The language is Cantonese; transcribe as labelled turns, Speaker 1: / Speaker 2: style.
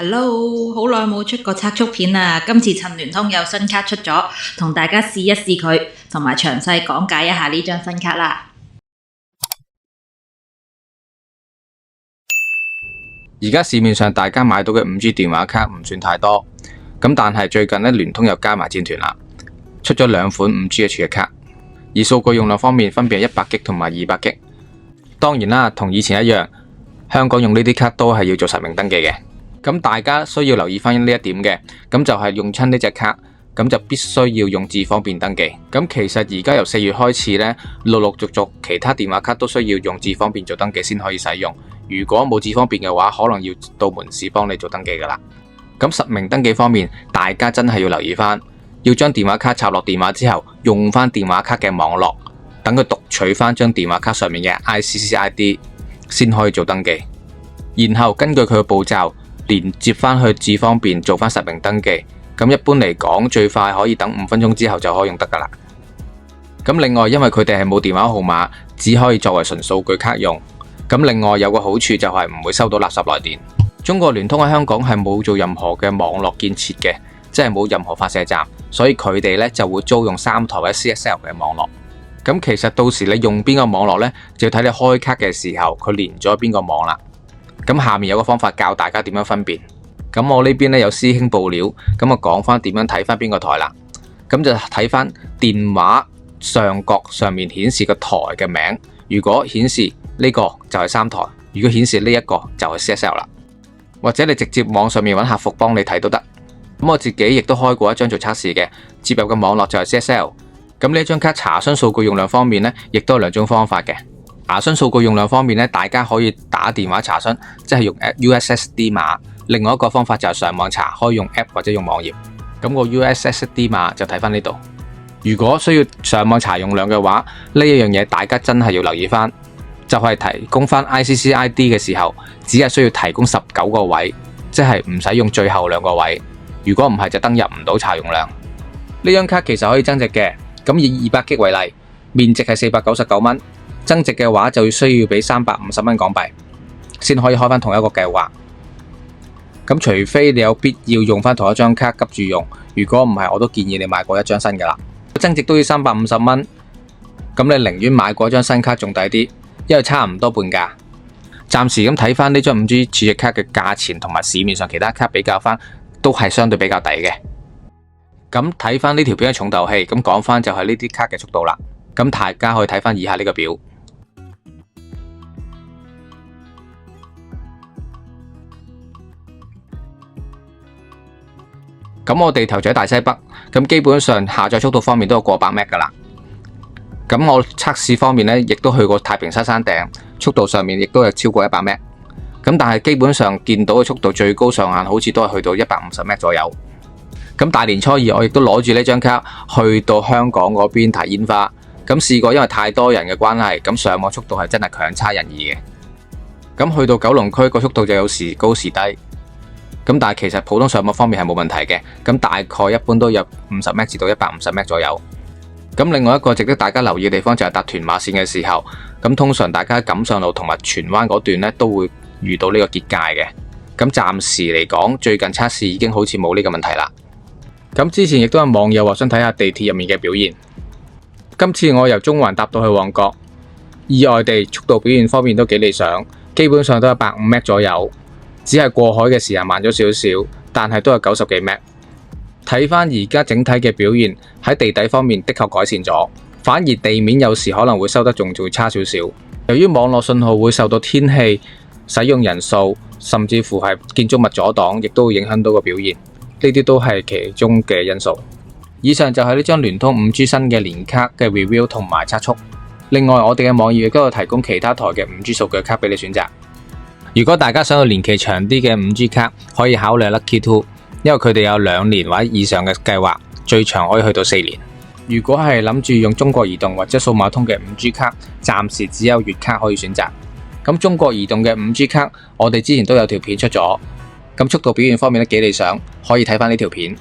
Speaker 1: Hello，好耐冇出過測速片啦，今次趁聯通有新卡出咗，同大家試一試佢，同埋詳細講解一下呢張新卡啦。
Speaker 2: 而家市面上大家買到嘅 5G 電話卡唔算太多，咁但係最近聯通又加埋戰團啦，出咗兩款 5GH 嘅卡，而數據用量方面分別係100G 同埋200G。當然啦，同以前一樣，香港用呢啲卡都係要做實名登記嘅。咁大家需要留意翻呢一點嘅，咁就係用親呢隻卡，咁就必須要用智方便登記。咁其實而家由4月開始呢，陸陸續續其他電話卡都需要用智方便做登記先可以使用。如果冇智方便嘅話，可能要到門市幫你做登記噶啦。咁實名登記方面，大家真係要留意翻，要將電話卡插落電話之後，用翻電話卡嘅網絡，等佢讀取翻張電話卡上面嘅 ICC ID 先可以做登記。然後根據佢嘅步驟，連接翻去智方便做翻實名登記，咁一般嚟講最快可以等5分鐘之後就可以用得噶啦。咁另外因為佢哋係冇電話號碼，只可以作為純數據卡用。咁另外有個好處就係唔會收到垃圾來電。中國聯通喺香港係冇做任何嘅網絡建設嘅，即係冇任何發射站，所以佢哋呢就會租用3台或者 CSL 嘅網絡。咁其實到時你用邊個網絡呢，就要睇你開卡嘅時候佢連咗邊個網啦。咁下面有個方法教大家點樣分辨。咁我呢邊呢有師兄報料，咁啊講翻點樣睇翻邊個台啦。咁就睇翻電話上角上面顯示個台嘅名，如果顯示呢個就係3台，如果顯示呢一個就係 CSL 啦。或者你直接網上面揾客服幫你睇都得。咁我自己亦都開過一張做測試嘅，接入嘅網絡就係 CSL。咁呢張卡查詢數據用量方面呢，亦都有2種方法嘅。查詢數據用量方面呢，大家可以打電話查詢，即係用 USSD 碼。另外一個方法就係上網查，可以用 App 或者用網頁。咁個 USSD 碼就睇翻呢度。如果需要上網查用量嘅話，呢一樣嘢大家真係要留意翻，就係提供翻 ICC ID 嘅時候，只係需要提供19個位，即係唔使用最後2個位。如果唔係就登入唔到查用量。呢張卡其實可以增值嘅，咁以200G 為例，面值係499蚊。增值嘅話就需要俾350蚊港幣先可以開翻同一個計劃。咁除非你有必要用翻同一張卡急住用，如果唔係我都建議你買過一張新噶啦。增值都要350蚊，咁你寧願買過一張新卡仲抵啲，因為差唔多半價。暫時咁睇翻呢張 5G 儲值卡嘅價錢同埋市面上其他卡比較翻，都係相對比較抵嘅。咁睇翻呢條片嘅重頭戲，咁講翻就係呢啲卡嘅速度啦。咁大家可以睇翻以下呢個表。咁我地頭就喺大西北，咁基本上下載速度方面都有過100 Mbps 噶啦。咁我測試方面呢，亦都去過太平山山頂，速度上面亦都有超過100 Mbps。咁但係基本上見到嘅速度最高上限好似都係去到150 Mbps 左右。咁大年初2我亦都攞住呢張卡去到香港嗰邊睇煙花。咁試過因為太多人嘅關係，咁上網速度係真係強差人意嘅。咁去到九龍區個速度就有時高時低。咁但係其實普通上網方面係冇問題嘅，咁大概一般都有50 Mbps 至到150 Mbps 左右。咁另外一個值得大家留意嘅地方就係搭屯馬線嘅時候，咁通常大家喺錦上路同埋荃灣嗰段呢都會遇到呢個結界嘅。咁暫時嚟講，最近測試已經好似冇呢個問題啦。咁之前亦都有網友話想睇下地鐵入面嘅表現。今次我由中環搭到去旺角，意外地速度表現方面都幾理想，基本上都有150 Mbps 左右。只係過海嘅時間慢咗少少，但係都有90幾 Mbps。睇翻而家整體嘅表現，喺地底方面的確改善咗，反而地面有時可能會收得仲會差少少。由於網絡信號會受到天氣、使用人數，甚至乎係建築物阻擋，亦都會影響到個表現。呢啲都係其中嘅因素。以上就係呢張聯通 5G 新嘅年卡嘅 review 同埋測速。另外我哋嘅網頁亦都有提供其他台嘅 5G 數據卡俾你選擇。如果大家想要年期長啲嘅 5G 卡，可以考慮 Lucky 2，因為佢哋有2年或者以上嘅計劃，最長可以去到4年。如果係諗住用中國移動或者數碼通嘅 5G 卡，暫時只有月卡可以選擇。咁中國移動嘅 5G 卡，我哋之前都有條片出咗，咁速度表現方面都幾理想，可以睇翻呢條片。